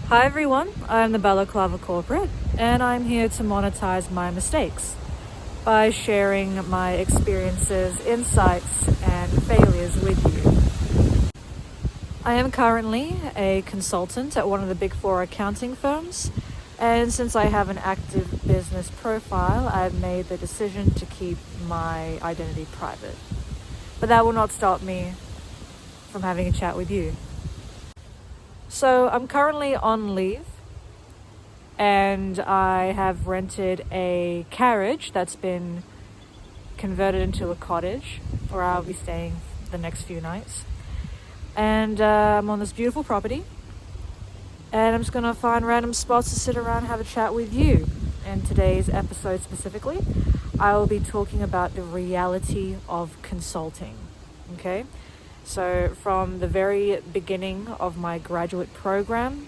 Hi everyone, I'm the Balaclava Corporate, and I'm here to monetize my mistakes by sharing my experiences, insights, and failures with you. I am currently a consultant at one of the Big Four accounting firms, and since I have an active business profile, I've made the decision to keep my identity private. But that will not stop me from having a chat with you. So I'm currently on leave, and I have rented a carriage that's been converted into a cottage where I'll be staying the next few nights. And I'm on this beautiful property, and I'm just gonna find random spots to sit around and have a chat with you. In today's episode specifically, I will be talking about the reality of consulting, okay? So from the very beginning of my graduate program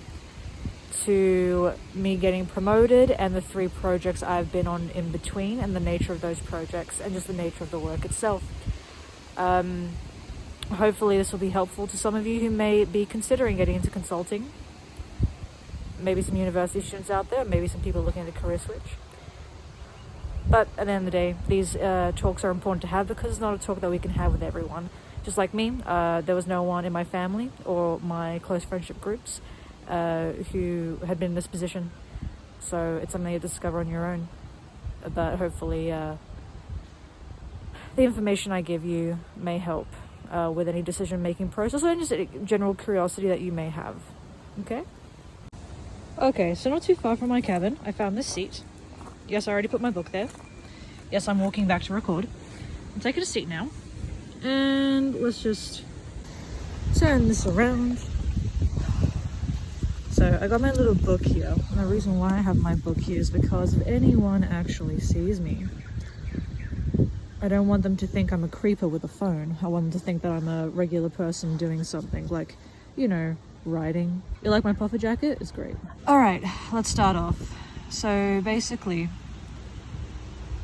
to me getting promoted and the 3 projects I've been on in between, and the nature of those projects and just the nature of the work itself. Hopefully this will be helpful to some of you who may be considering getting into consulting. Maybe some university students out there, maybe some people looking at a career switch. But at the end of the day, these talks are important to have because it's not a talk that we can have with everyone. Just like me, there was no one in my family or my close friendship groups who had been in this position. So it's something you discover on your own. But hopefully the information I give you may help with any decision-making process or just a general curiosity that you may have. Okay? Okay, so not too far from my cabin, I found this seat. Yes, I already put my book there. Yes, I'm walking back to record. I'm taking a seat now. And let's just turn this around. So I got my little book here. And the reason why I have my book here is because if anyone actually sees me, I don't want them to think I'm a creeper with a phone. I want them to think that I'm a regular person doing something like, writing. You like my puffer jacket? It's great. All right, let's start off. So basically,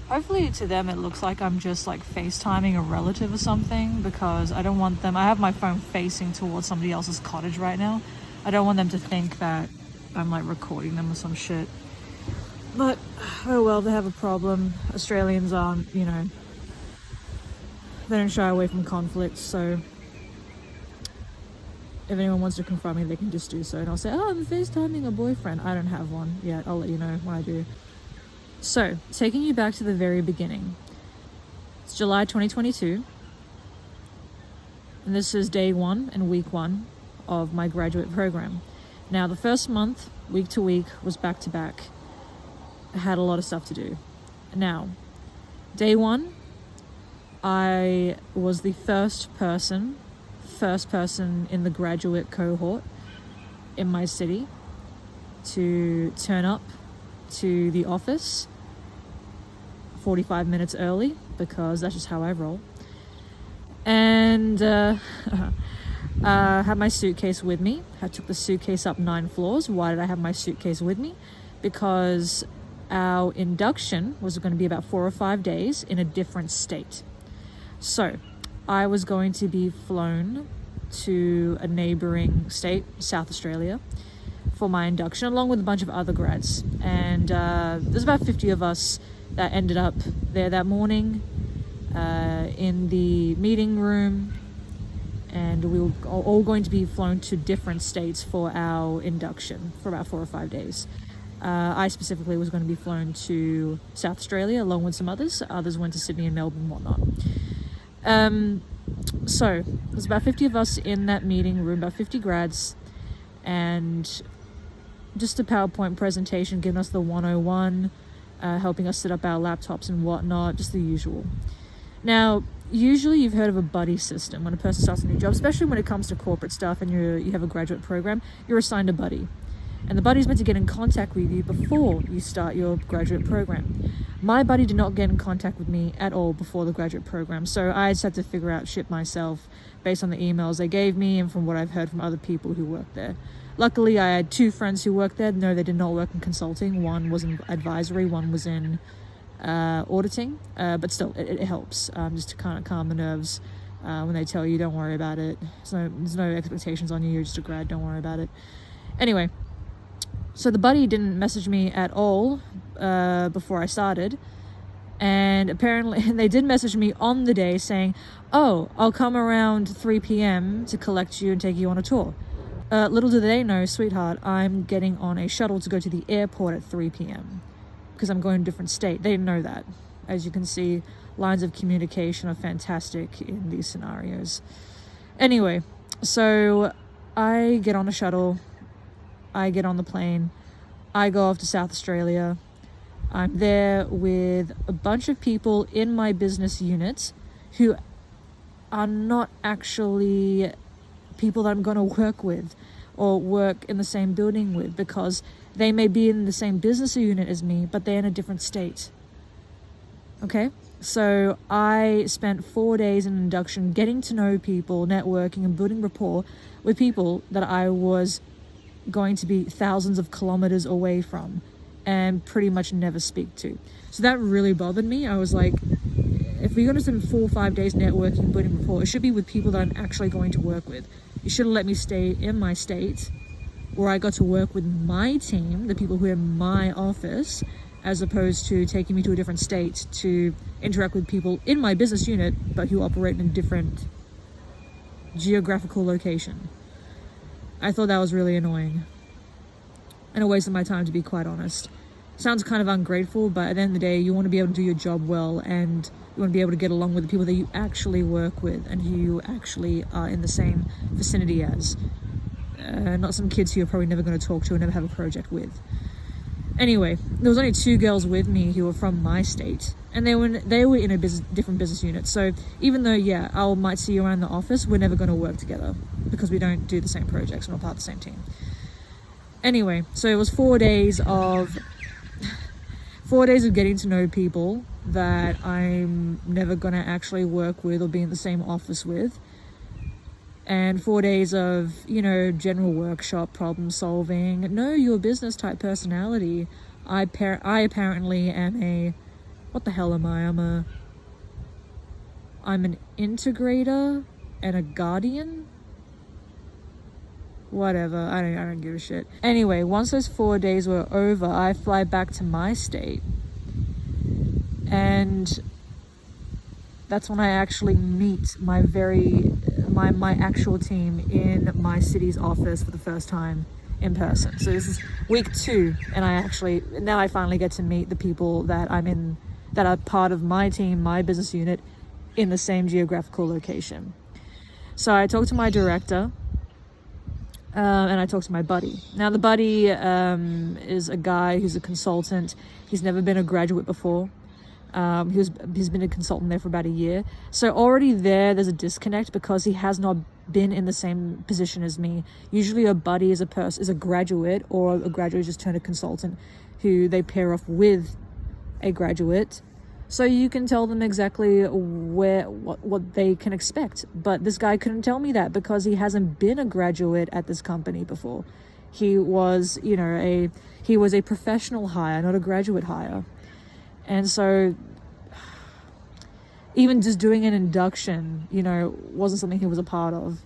hopefully to them it looks like I'm just like FaceTiming a relative or something, because I don't want them, I have my phone facing towards somebody else's cottage right now. I don't want them to think that I'm like recording them or some shit. But, oh well, they have a problem. Australians aren't, they don't shy away from conflict, so if anyone wants to confront me, they can just do so. And I'll say, I'm FaceTiming a boyfriend. I don't have one yet. I'll let you know when I do. So, taking you back to the very beginning. It's July 2022. And this is day 1 and week 1 of my graduate program. Now, the first month, week to week, was back to back. I had a lot of stuff to do. Now, day 1, I was the first person in the graduate cohort in my city to turn up to the office 45 minutes early, because that's just how I roll. And had my suitcase with me. I took the suitcase up 9 floors. Why did I have my suitcase with me? Because our induction was going to be about 4 or 5 days in a different state. So I was going to be flown to a neighboring state, South Australia, for my induction, along with a bunch of other grads. And there's about 50 of us that ended up there that morning in the meeting room. And we were all going to be flown to different states for our induction for about 4 or 5 days. I specifically was going to be flown to South Australia along with some others. Others went to Sydney and Melbourne and whatnot. So there's about 50 of us in that meeting room, about 50 grads, and just a PowerPoint presentation giving us the 101, helping us set up our laptops and whatnot, just the usual. Now, usually you've heard of a buddy system when a person starts a new job, especially when it comes to corporate stuff and you have a graduate program, you're assigned a buddy. And the buddy's meant to get in contact with you before you start your graduate program. My buddy did not get in contact with me at all before the graduate program, so I just had to figure out shit myself based on the emails they gave me and from what I've heard from other people who work there. Luckily, I had 2 friends who worked there. No, they did not work in consulting. One was in advisory, one was in auditing, but still, it helps just to kind of calm the nerves when they tell you, don't worry about it. There's no expectations on you, you're just a grad, don't worry about it. Anyway, So the buddy didn't message me at all before I started. And apparently they did message me on the day saying, oh, I'll come around 3 p.m. to collect you and take you on a tour. Little do they know, sweetheart, I'm getting on a shuttle to go to the airport at 3 p.m. because I'm going to a different state. They didn't know that. As you can see, lines of communication are fantastic in these scenarios. Anyway, so I get on a shuttle, I get on the plane, I go off to South Australia. I'm there with a bunch of people in my business unit who are not actually people that I'm going to work with or work in the same building with, because they may be in the same business unit as me, but they're in a different state. Okay? So I spent 4 days in Induction getting to know people, networking and building rapport with people that I was going to be thousands of kilometers away from and pretty much never speak to. So that really bothered me. I was like, if we're going to spend 4 or 5 days networking, building rapport, it should be with people that I'm actually going to work with. You should have let me stay in my state where I got to work with my team, the people who are in my office, as opposed to taking me to a different state to interact with people in my business unit, but who operate in a different geographical location. I thought that was really annoying and a waste of my time, to be quite honest. Sounds kind of ungrateful, but at the end of the day, you want to be able to do your job well, and you want to be able to get along with the people that you actually work with and who you actually are in the same vicinity as. Not some kids who you're probably never going to talk to or never have a project with. Anyway, there was only 2 girls with me who were from my state, and they were in a different business unit. So even though, yeah, I might see you around the office, we're never going to work together because we don't do the same projects. We're not part of the same team. Anyway, so it was 4 days of 4 days of getting to know people that I'm never going to actually work with or be in the same office with. And 4 days of, general workshop, problem solving, know your business type personality. I apparently am what the hell am I? I'm an integrator and a guardian? Whatever, I don't give a shit. Anyway, once those 4 days were over, I fly back to my state. And that's when I actually meet my actual team in my city's office for the first time in person. So this is week 2, and now I finally get to meet the people that that are part of my team, my business unit, in the same geographical location. So I talked to my director, and I talked to my buddy. Now the buddy is a guy who's a consultant. He's never been a graduate before. He's been a consultant there for about a year. So already there's a disconnect because he has not been in the same position as me. Usually a buddy is a graduate, or a graduate just turned a consultant who they pair off with a graduate. So you can tell them exactly what they can expect. But this guy couldn't tell me that because he hasn't been a graduate at this company before. He was, he was a professional hire, not a graduate hire. And so even just doing an induction, wasn't something he was a part of.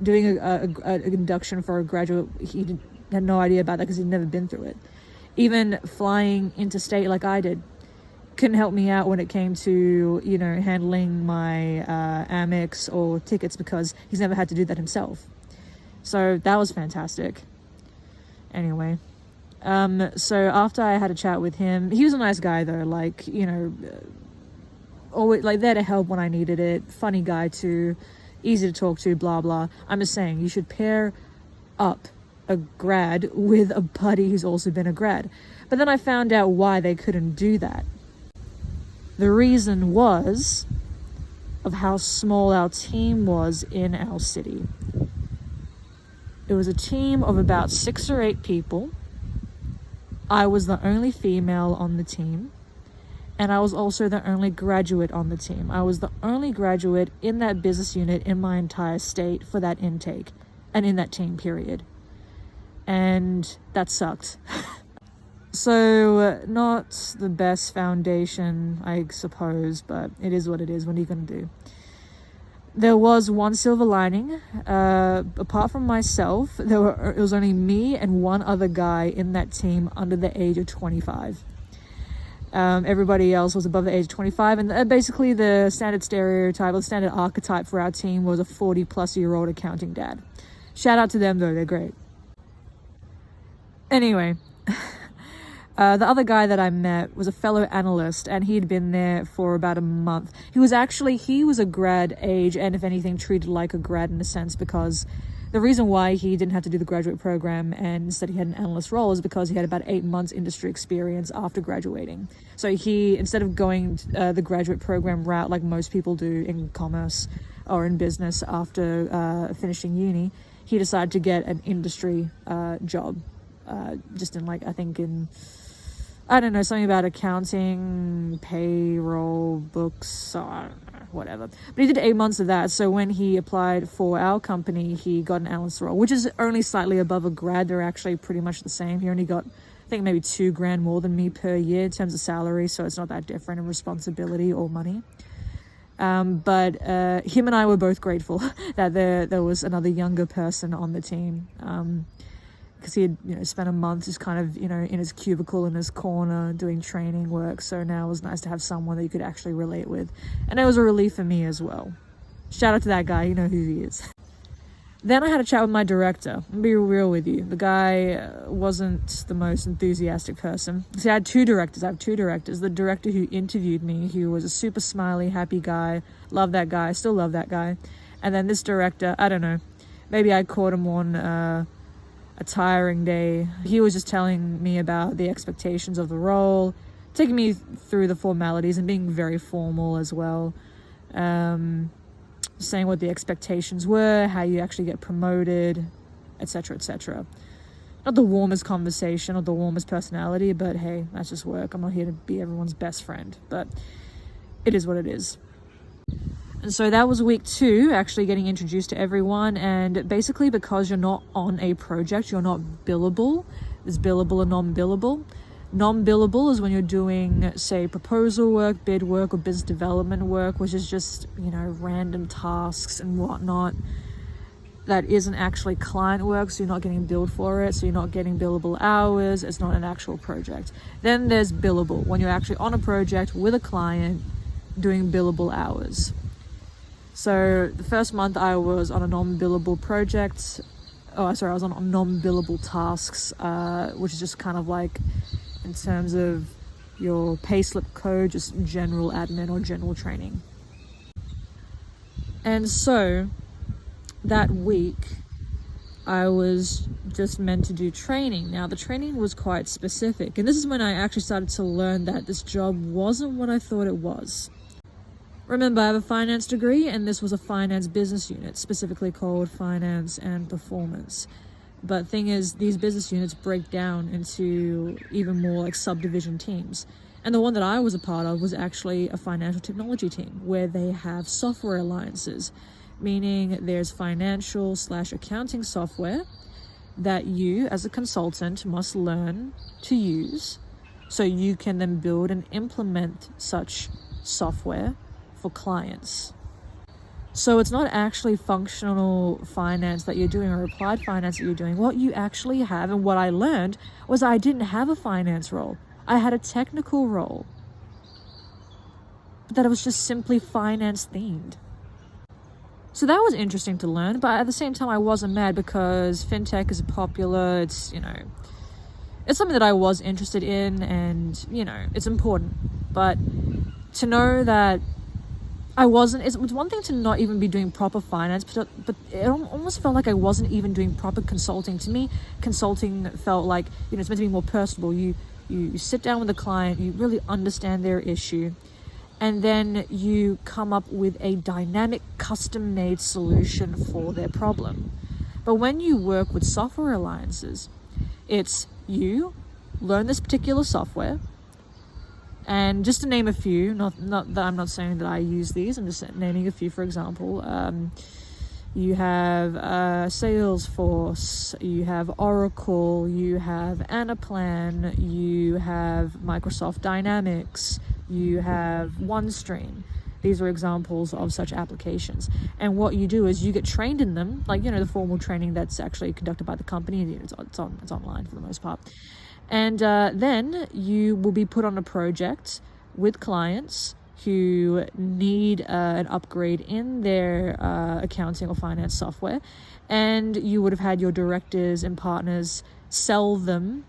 Doing an induction for a graduate, he had no idea about that because he'd never been through it. Even flying interstate like I did couldn't help me out when it came to, handling my Amex or tickets because he's never had to do that himself. So that was fantastic. Anyway. So after I had a chat with him, he was a nice guy though, always there to help when I needed it. Funny guy too, easy to talk to, blah, blah. I'm just saying, you should pair up a grad with a buddy who's also been a grad. But then I found out why they couldn't do that. The reason was of how small our team was in our city. It was a team of about 6 or 8 people. I was the only female on the team, and I was also the only graduate on the team. I was the only graduate in that business unit in my entire state for that intake and in that team period. And that sucked. So not the best foundation, I suppose, but it is what it is. What are you going to do? There was one silver lining. Apart from myself, it was only me and one other guy in that team under the age of 25. Everybody else was above the age of 25, and basically the standard stereotype or the standard archetype for our team was a 40-plus-year-old accounting dad. Shout out to them though, they're great. Anyway, the other guy that I met was a fellow analyst, and he'd been there for about a month. He was a grad age, and if anything, treated like a grad in a sense, because the reason why he didn't have to do the graduate program and instead he had an analyst role is because he had about 8 months industry experience after graduating. So he, instead of going the graduate program route like most people do in commerce or in business after finishing uni, he decided to get an industry job. Just in something about accounting, payroll, books, whatever. But he did 8 months of that. So when he applied for our company, he got an analyst role, which is only slightly above a grad. They're actually pretty much the same. He only got, I think, maybe $2,000 more than me per year in terms of salary. So it's not that different in responsibility or money. But him and I were both grateful that there was another younger person on the team. Because he had, spent a month just kind of, in his cubicle in his corner doing training work. So now it was nice to have someone that you could actually relate with. And it was a relief for me as well. Shout out to that guy, you know who he is. Then I had a chat with my director. I'll be real with you. The guy wasn't the most enthusiastic person. See, I have two directors. The director who interviewed me, who was a super smiley, happy guy. Love that guy. Still love that guy. And then this director, I don't know. Maybe I caught him on a tiring day. He was just telling me about the expectations of the role, taking me through the formalities and being very formal as well. Saying what the expectations were, how you actually get promoted, etc., etc. Not the warmest conversation or the warmest personality, but hey, that's just work. I'm not here to be everyone's best friend, but it is what it is. And so that was week 2, actually getting introduced to everyone. And basically, because you're not on a project, you're not billable. There's billable and non-billable. Non-billable is when you're doing, say, proposal work, bid work, or business development work, which is just, random tasks and whatnot. That isn't actually client work, so you're not getting billed for it. So you're not getting billable hours. It's not an actual project. Then there's billable, when you're actually on a project with a client doing billable hours. So the first month I was on a non-billable project. I was on non-billable tasks, which is just kind of like in terms of your payslip code, just general admin or general training. And so that week I was just meant to do training. Now the training was quite specific, and this is when I actually started to learn that this job wasn't what I thought it was. Remember, I have a finance degree, and this was a finance business unit, specifically called Finance and Performance. But thing is, these business units break down into even more like subdivision teams. And the one that I was a part of was actually a financial technology team, where they have software alliances, meaning there's financial/accounting software that you, as a consultant, must learn to use, so you can then build and implement such software for clients. So it's not actually functional finance that you're doing or applied finance that you're doing. What you actually have, and what I learned, was I didn't have a finance role. I had a technical role, but that it was just simply finance themed. So that was interesting to learn, but at the same time I wasn't mad, because FinTech is popular. It's, it's something that I was interested in, and, it's important. But to know that it's one thing to not even be doing proper finance, but it almost felt like I wasn't even doing proper consulting. To me, consulting felt like, it's meant to be more personable. You sit down with a client, you really understand their issue, and then you come up with a dynamic, custom-made solution for their problem. But when you work with software alliances, it's you learn this particular software. And just to name a few, not that I'm not saying that I use these, I'm just naming a few. For example, you have Salesforce, you have Oracle, you have Anaplan, you have Microsoft Dynamics, you have OneStream. These are examples of such applications. And what you do is you get trained in them, like, the formal training that's actually conducted by the company, and it's online for the most part. And then you will be put on a project with clients who need an upgrade in their accounting or finance software. And you would have had your directors and partners sell them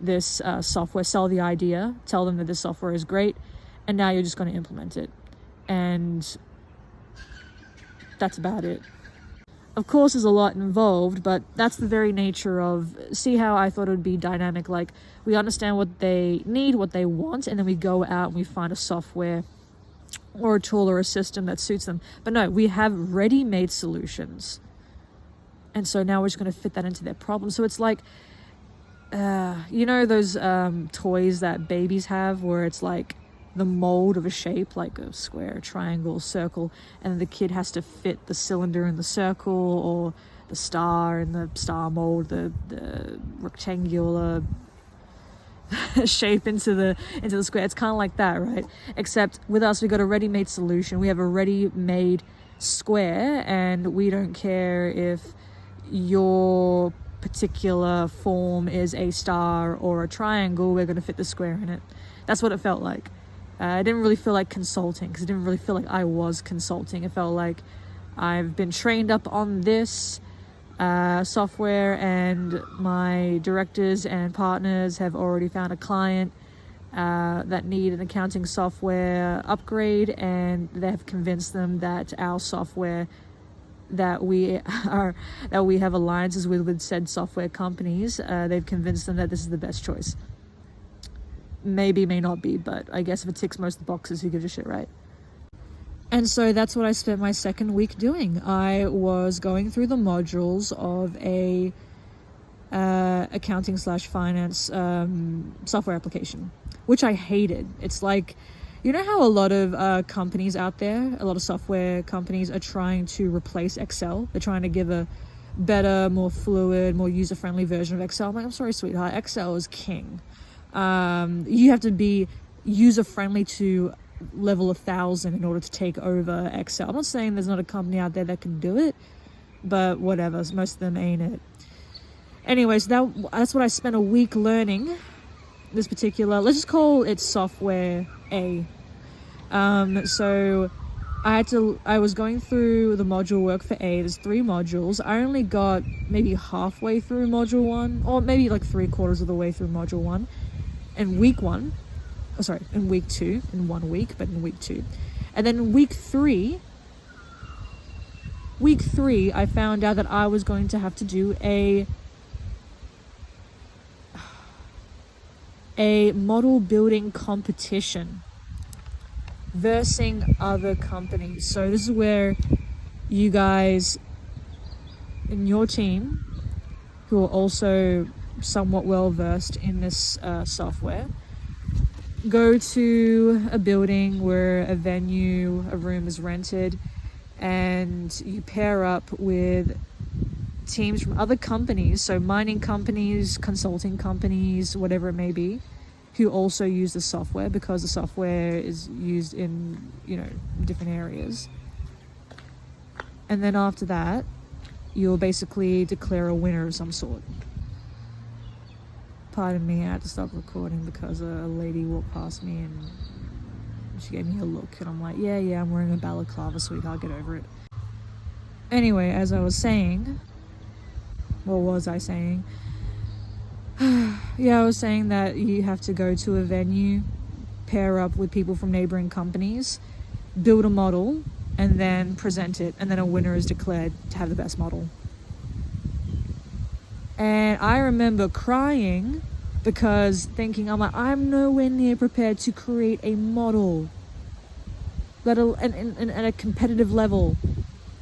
this software, sell the idea, tell them that this software is great, and now you're just going to implement it. And that's about it. Of course, there's a lot involved, but that's the very nature of, see how I thought it would be dynamic, like we understand what they need, what they want, and then we go out and we find a software or a tool or a system that suits them. But no, we have ready-made solutions. And so now we're just going to fit that into their problem. So it's like, those toys that babies have where it's like the mold of a shape, like a square, triangle, circle, and the kid has to fit the cylinder in the circle, or the star in the star mold, the rectangular shape into the square. It's kind of like that, right? Except with us, we got a ready-made solution. We have a ready-made square, and we don't care if your particular form is a star or a triangle. We're going to fit the square in it. That's what it felt like. I didn't really feel like consulting, because it didn't really feel like I was consulting. It felt like I've been trained up on this software, and my directors and partners have already found a client that need an accounting software upgrade, and they have convinced them that our software that we have alliances with said software companies, they've convinced them that this is the best choice. Maybe, may not be, but I guess if it ticks most of the boxes, who gives a shit, right? And so that's what I spent my second week doing. I was going through the modules of a accounting/finance software application, which I hated. It's like, you know how a lot of companies out there, a lot of software companies are trying to replace Excel? They're trying to give a better, more fluid, more user-friendly version of Excel. I'm like, I'm sorry, sweetheart, Excel is king. You have to be user-friendly to level 1,000 in order to take over Excel. I'm not saying there's not a company out there that can do it, but whatever, most of them ain't it. Anyways, that's what I spent a week learning. This particular, let's just call it software A. So I was going through the module work for A. There's 3 modules. I only got maybe halfway through module 1, or maybe like 3/4 of the way through module 1 in week 1. Oh, sorry, in week 2, in 1 week, but in week 2. And then in week 3, I found out that I was going to have to do a model building competition versus other companies. So this is where you guys in your team, who are also somewhat well versed in this software, go to a building where a room is rented, and you pair up with teams from other companies, so mining companies, consulting companies, whatever it may be, who also use the software, because the software is used in, different areas. And then after that, you'll basically declare a winner of some sort. Pardon me, I had to stop recording because a lady walked past me and she gave me a look, and I'm like, yeah, I'm wearing a balaclava, sweetheart, get over it. Anyway, as I was saying, what was I saying? Yeah, I was saying that you have to go to a venue, pair up with people from neighboring companies, build a model, and then present it, and then a winner is declared to have the best model. And I remember crying because thinking, I'm nowhere near prepared to create a model, let alone at a competitive level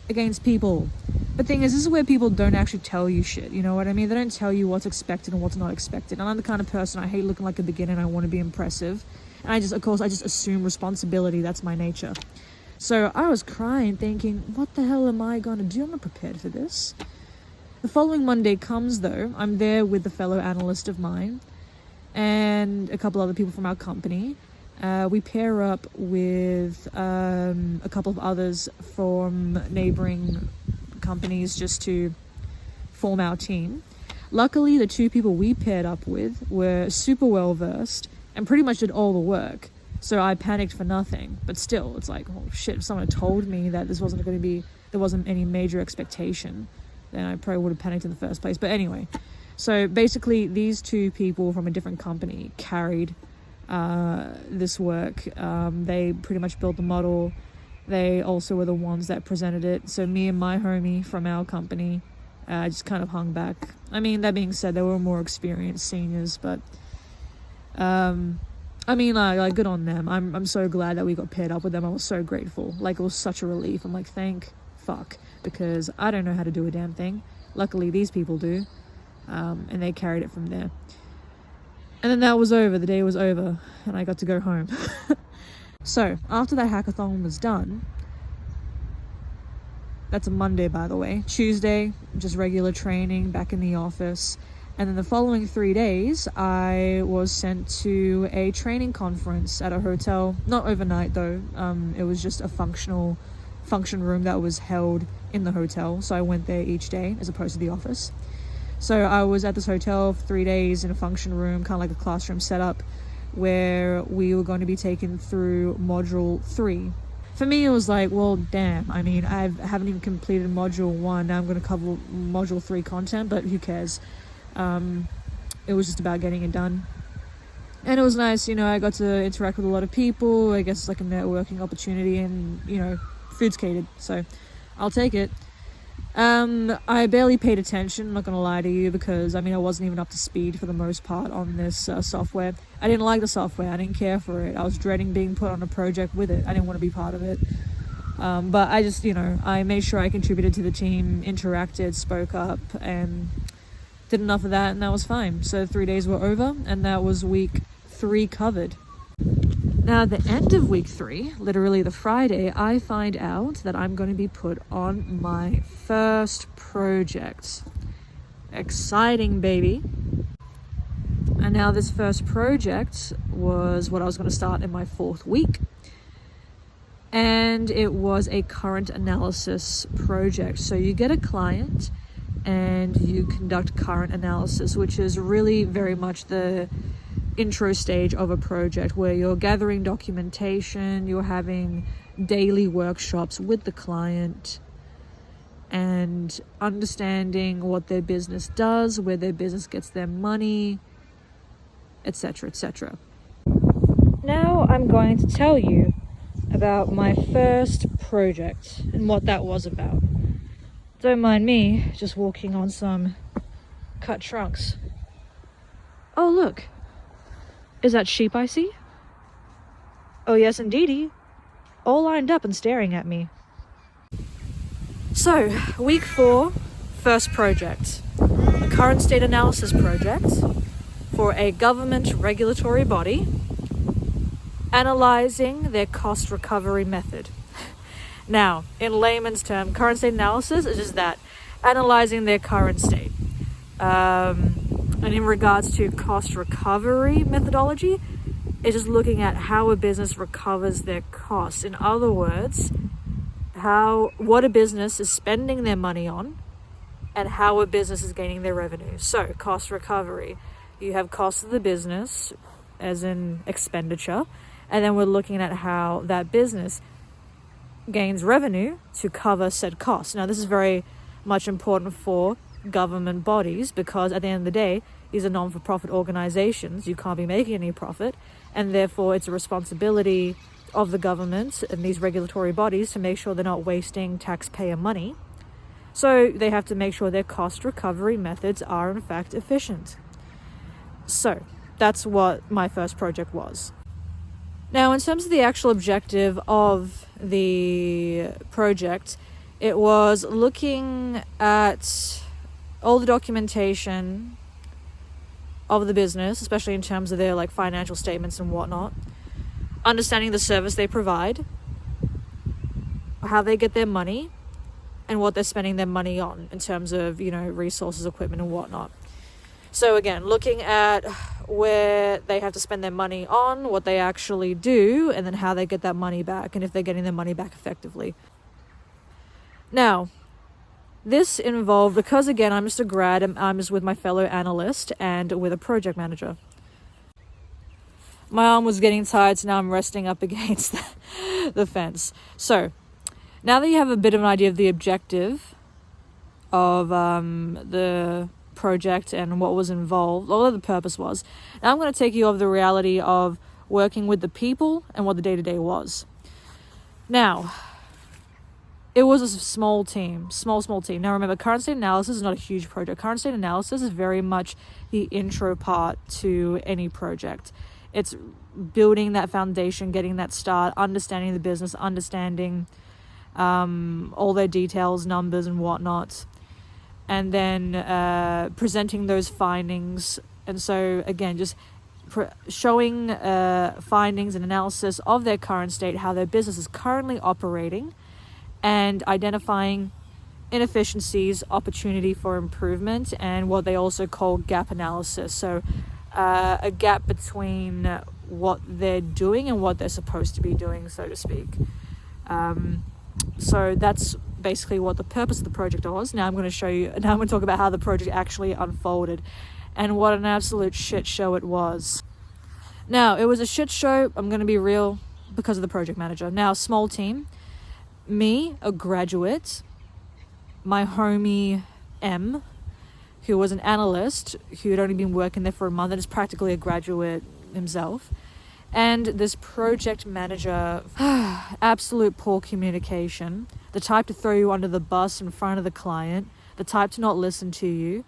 against people. But thing is, this is where people don't actually tell you shit, you know what I mean? They don't tell you what's expected and what's not expected. And I'm the kind of person, I hate looking like a beginner, and I want to be impressive. And I just assume responsibility. That's my nature. So I was crying thinking, what the hell am I going to do? I'm not prepared for this. The following Monday comes though. I'm there with a fellow analyst of mine and a couple other people from our company. We pair up with a couple of others from neighboring companies just to form our team. Luckily, the 2 people we paired up with were super well versed and pretty much did all the work. So I panicked for nothing. But still, it's like, oh shit, if someone had told me that there wasn't any major expectation, then I probably would have panicked in the first place. But anyway, so basically these 2 people from a different company carried this work. They pretty much built the model. They also were the ones that presented it. So me and my homie from our company just kind of hung back. I mean, that being said, they were more experienced seniors, but I mean, like good on them. I'm so glad that we got paired up with them. I was so grateful. Like, it was such a relief. I'm like, thank fuck, because I don't know how to do a damn thing. Luckily, these people do, and they carried it from there. And then that was over. The day was over, and I got to go home. So after that hackathon was done, that's a Monday, by the way. Tuesday, just regular training, back in the office. And then the following 3 days, I was sent to a training conference at a hotel. Not overnight, though. It was just a function room that was held in the hotel. So I went there each day as opposed to the office. So I was at this hotel for 3 days in a function room, kind of like a classroom setup, where we were going to be taken through module 3. For me, it was like, well, damn. I mean, I haven't even completed module 1. Now I'm going to cover module 3 content, but who cares? It was just about getting it done. And it was nice, I got to interact with a lot of people. I guess it's like a networking opportunity, and, food's catered, so I'll take it. I barely paid attention, I'm not going to lie to you, because, I wasn't even up to speed for the most part on this software. I didn't like the software. I didn't care for it. I was dreading being put on a project with it. I didn't want to be part of it. But I just, I made sure I contributed to the team, interacted, spoke up, and did enough of that, and that was fine. So 3 days were over, and that was week 3 covered. Now, at the end of week 3, literally the Friday, I find out that I'm going to be put on my first project. Exciting, baby. And now this first project was what I was going to start in my 4th week. And it was a current analysis project. So you get a client and you conduct current analysis, which is really very much the intro stage of a project, where you're gathering documentation, you're having daily workshops with the client, and understanding what their business does, where their business gets their money, etc., etc. Now I'm going to tell you about my first project and what that was about. Don't mind me just walking on some cut trunks. Oh, look. Is that sheep I see? Oh, yes, indeedy. All lined up and staring at me. So, week 4, first project. A current state analysis project for a government regulatory body, analyzing their cost recovery method. Now, in layman's term, current state analysis is just that, analyzing their current state. And in regards to cost recovery methodology, it's just looking at how a business recovers their costs. In other words, what a business is spending their money on and how a business is gaining their revenue. So, cost recovery. You have costs of the business, as in expenditure, and then we're looking at how that business gains revenue to cover said costs. Now, this is very much important for government bodies, because at the end of the day, these are non-for-profit organizations. You can't be making any profit, and therefore it's a responsibility of the government and these regulatory bodies to make sure they're not wasting taxpayer money. So they have to make sure their cost recovery methods are in fact efficient. So that's what my first project was. Now, in terms of the actual objective of the project, it was looking at all the documentation of the business, especially in terms of their financial statements and whatnot, understanding the service they provide, how they get their money, and what they're spending their money on in terms of, resources, equipment, and whatnot. So again, looking at where they have to spend their money on, what they actually do, and then how they get that money back, and if they're getting their money back effectively. Now, this involved, because again, I'm just a grad, and I'm just with my fellow analyst and with a project manager. My arm was getting tired, so now I'm resting up against the fence. So, now that you have a bit of an idea of the objective of the project and what was involved, or what the purpose was, now I'm going to take you over the reality of working with the people and what the day-to-day was. Now, it was a small team. Now remember, current state analysis is not a huge project. Current state analysis is very much the intro part to any project. It's building that foundation, getting that start, understanding the business, understanding all their details, numbers and whatnot, and then presenting those findings. And so again, just showing findings and analysis of their current state, how their business is currently operating, and identifying inefficiencies, opportunity for improvement, and what they also call gap analysis. So a gap between what they're doing and what they're supposed to be doing, so to speak. So that's basically what the purpose of the project was. Now I'm going to talk about how the project actually unfolded and what an absolute shit show it was. Now, it was a shit show, I'm going to be real, because of the project manager. Now, small team, me, a graduate, my homie M, who was an analyst, who had only been working there for a month and is practically a graduate himself, and this project manager, absolute poor communication, the type to throw you under the bus in front of the client, the type to not listen to you,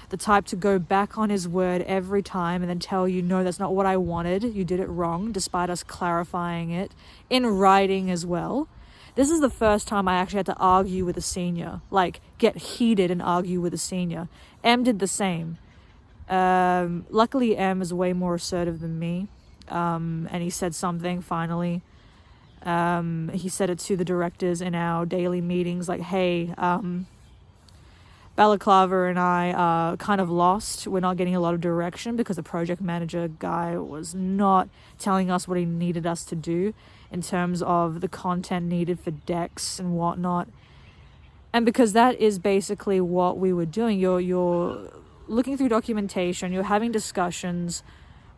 the type to go back on his word every time and then tell you, no, that's not what I wanted, you did it wrong, despite us clarifying it, in writing as well. This is the first time I actually had to argue with a senior, like get heated and argue with a senior. M did the same. Luckily, M is way more assertive than me. And he said something finally. He said it to the directors in our daily meetings, like, hey, Balaclava and I are kind of lost. We're not getting a lot of direction because the project manager guy was not telling us what he needed us to do in terms of the content needed for decks and whatnot. And because that is basically what we were doing. You're looking through documentation, you're having discussions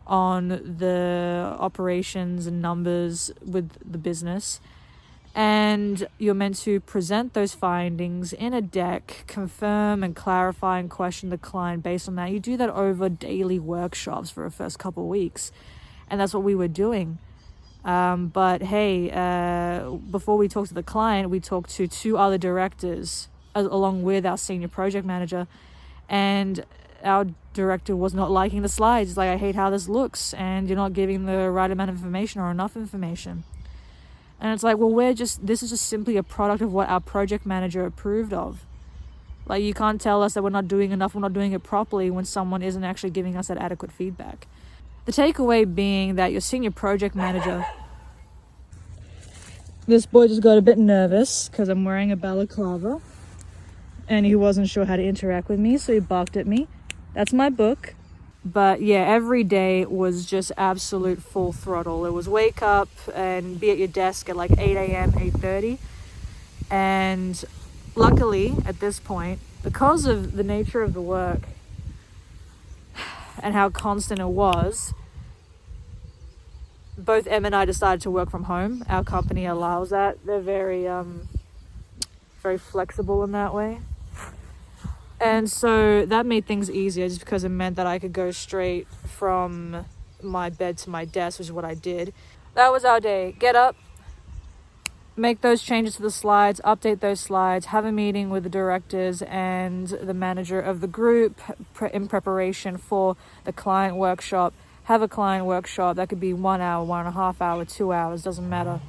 on the operations and numbers with the business, and you're meant to present those findings in a deck, confirm and clarify and question the client based on that. You do that over daily workshops for the first couple of weeks, and that's what we were doing. But hey, before we talked to the client, we talked to 2 other directors along with our senior project manager, and our director was not liking the slides. It's like, I hate how this looks, and you're not giving the right amount of information or enough information. And it's like, well, this is just simply a product of what our project manager approved of. Like, you can't tell us that we're not doing enough, we're not doing it properly when someone isn't actually giving us that adequate feedback. The takeaway being that your senior project manager... This boy just got a bit nervous because I'm wearing a balaclava, and he wasn't sure how to interact with me, so he barked at me. That's my book. But yeah, every day was just absolute full throttle. It was wake up and be at your desk at like 8 a.m., 8:30. And luckily, at this point, because of the nature of the work and how constant it was, both Em and I decided to work from home. Our company allows that. They're very flexible in that way. And so that made things easier, just because it meant that I could go straight from my bed to my desk, which is what I did. That was our day. Get up, make those changes to the slides, update those slides, have a meeting with the directors and the manager of the group in preparation for the client workshop. Have a client workshop. That could be 1 hour, 1.5 hours, 2 hours, doesn't matter.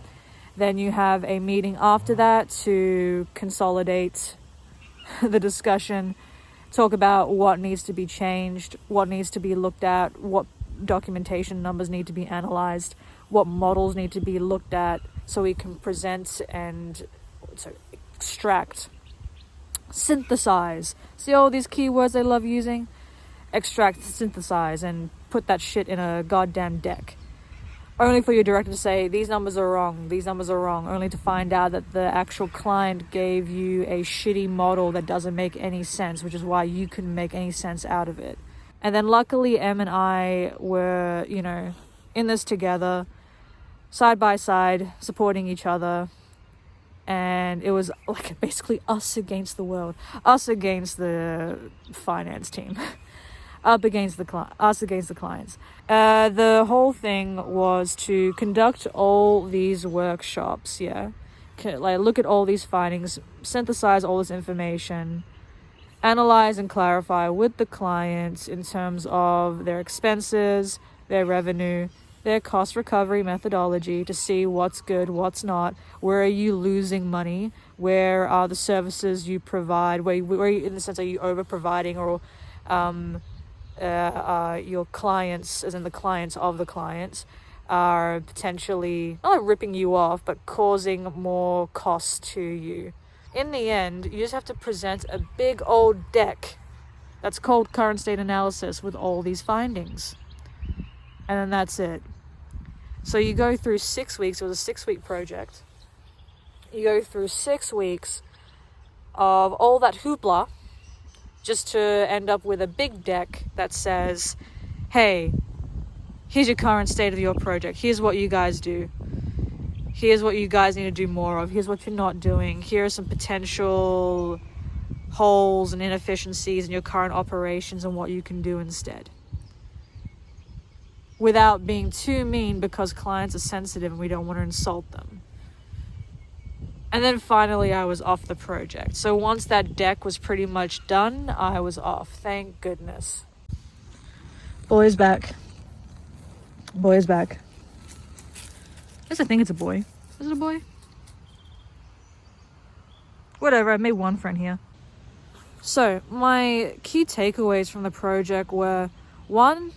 Then you have a meeting after that to consolidate the discussion, talk about what needs to be changed, what needs to be looked at, what documentation numbers need to be analyzed, what models need to be looked at, so we can present and extract, synthesize. See all these keywords I love using? Extract, synthesize, and put that shit in a goddamn deck. Only for your director to say, these numbers are wrong, only to find out that the actual client gave you a shitty model that doesn't make any sense, which is why you couldn't make any sense out of it. And then luckily Em and I were, in this together, side by side, supporting each other. And it was like basically us against the world, us against the finance team. Us against the clients. The whole thing was to conduct all these workshops, look at all these findings, synthesize all this information, analyze and clarify with the clients in terms of their expenses, their revenue, their cost recovery methodology, to see what's good, what's not, where are you losing money, where are the services you provide, where in the sense are you over providing, or your clients, as in the clients of the clients, are potentially not like ripping you off, but causing more costs to you. In the end, you just have to present a big old deck that's called current state analysis with all these findings. And then that's it. So you go through 6 weeks. It was a 6-week project. You go through 6 weeks of all that hoopla just to end up with a big deck that says, hey, here's your current state of your project. Here's what you guys do. Here's what you guys need to do more of. Here's what you're not doing. Here are some potential holes and inefficiencies in your current operations and what you can do instead. Without being too mean, because clients are sensitive and we don't want to insult them. And then finally I was off the project. So once that deck was pretty much done, I was off. Thank goodness. Boy's back. Boy's back. I think it's a boy. Is it a boy? Whatever, I made one friend here. So, my key takeaways from the project were, 1,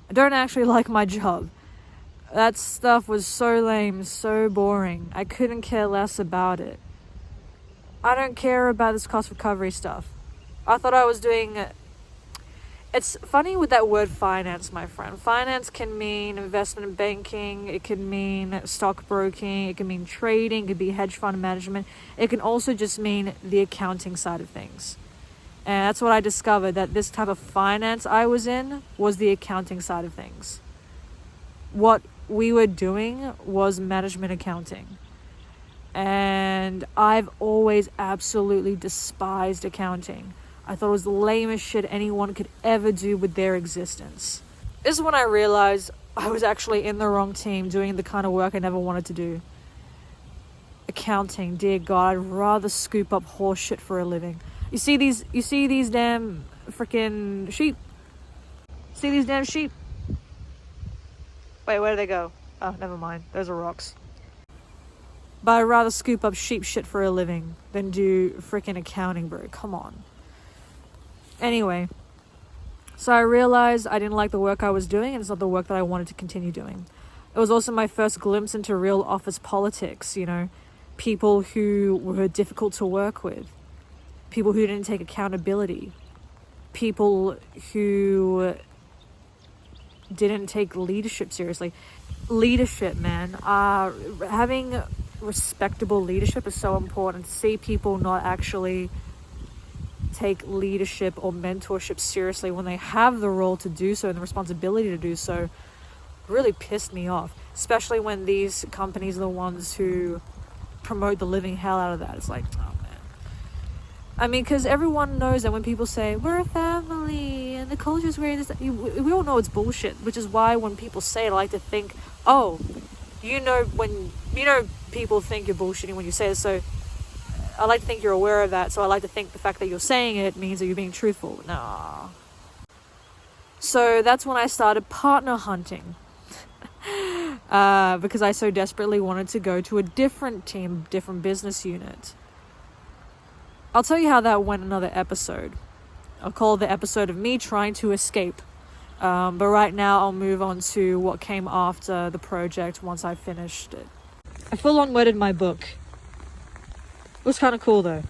I don't actually like my job. That stuff was so lame, so boring. I couldn't care less about it. I don't care about this cost recovery stuff. I thought I was doing... It's funny with that word finance, my friend. Finance can mean investment banking, it can mean stockbroking, it can mean trading, it can be hedge fund management. It can also just mean the accounting side of things. And that's what I discovered, that this type of finance I was in was the accounting side of things. What we were doing was management accounting. And I've always absolutely despised accounting. I thought it was the lamest shit anyone could ever do with their existence. This is when I realized I was actually in the wrong team doing the kind of work I never wanted to do. Accounting, dear God, I'd rather scoop up horse shit for a living. You see these damn freaking sheep? See these damn sheep? Wait, where do they go? Oh, never mind. Those are rocks. But I'd rather scoop up sheep shit for a living than do freaking accounting, bro. Come on. Anyway, so I realized I didn't like the work I was doing, and it's not the work that I wanted to continue doing. It was also my first glimpse into real office politics, people who were difficult to work with, people who didn't take accountability, people who didn't take leadership seriously. Leadership, man. Having respectable leadership is so important. To see people not actually take leadership or mentorship seriously when they have the role to do so and the responsibility to do so really pissed me off, especially when these companies are the ones who promote the living hell out of that. It's like, oh man. I mean, because everyone knows that when people say we're a family and the culture's weird, we all know it's bullshit, which is why when people say it, I like to think, people think you're bullshitting when you say it, so I like to think you're aware of that, so I like to think the fact that you're saying it means that you're being truthful. Nah. So that's when I started partner hunting. Because I so desperately wanted to go to a different team, different business unit. I'll tell you how that went in another episode. I'll call it the episode of me trying to escape. But right now I'll move on to what came after the project once I finished it. I full-on worded my book. It was kind of cool though.